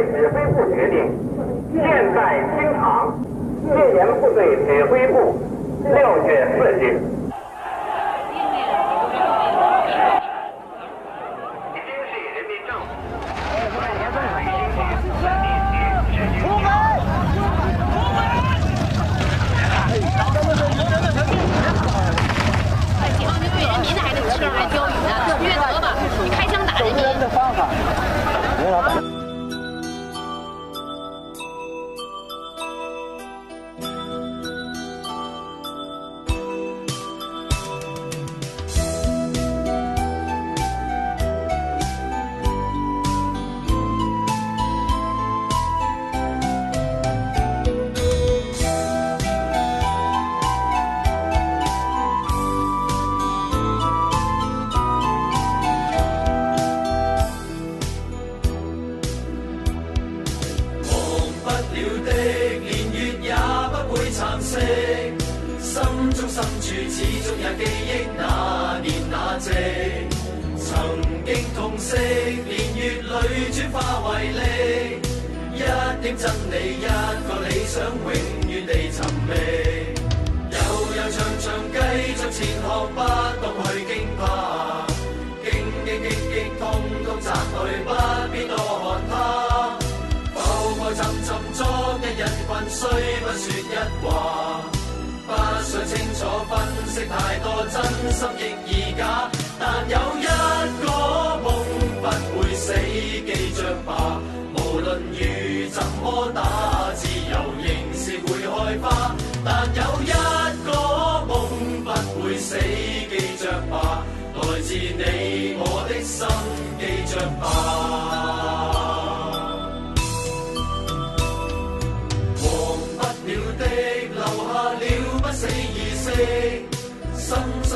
指挥部决定，现在清场，戒严部队指挥部6月4日。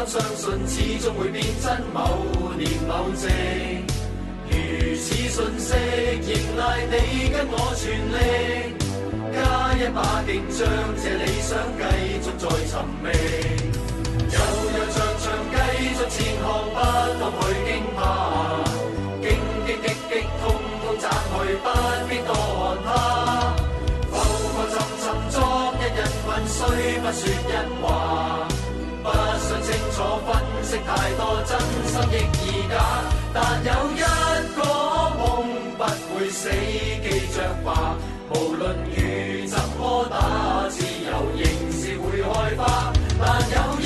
相信始終會變真，某年某夕，如此訊息，迎來你跟我全力，加一把勁，將這理想繼續在尋覓，悠悠長長繼續前行，不ต้อง去驚怕，荊棘棘棘，通通斬去，不必多看它，浮浮沉沉，昨日人群雖不說一話。不想清楚分析太多，真心亦易假，但有一個夢不會死，記着吧，無論雨怎麼打，自由仍是會開花，但有一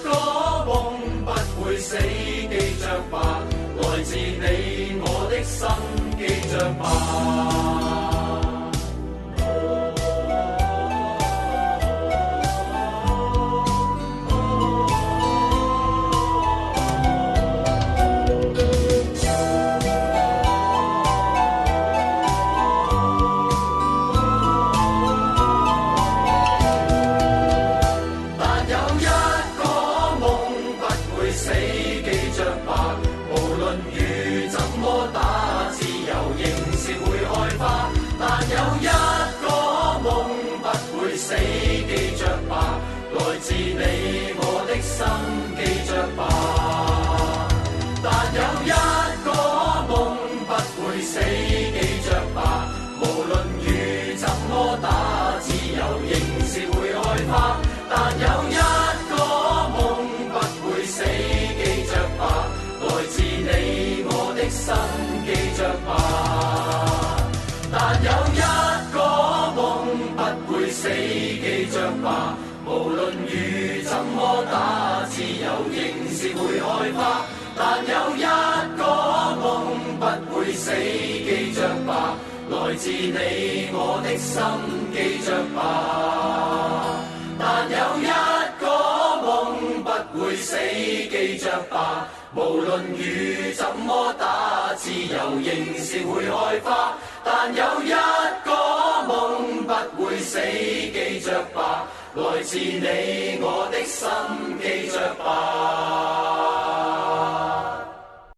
個夢不會死，記着吧，來自你我的心，記着吧。死記着吧，來自你我的心記着吧。但有一個夢不會死，記着吧，無論雨怎麼打，自由仍是會開花。但有一個夢不會死，記着吧，來自你我的心記着吧。但有一個夢不會死，記着吧，無論雨怎麼打，自由仍是會開花。但有一個夢不會死，記着吧，來自你我的心記着吧。但有一個夢不會死，記着吧，無論雨怎麼打，自由仍是會開花。但有一個夢不會死，記着吧，來自你我的心記着吧。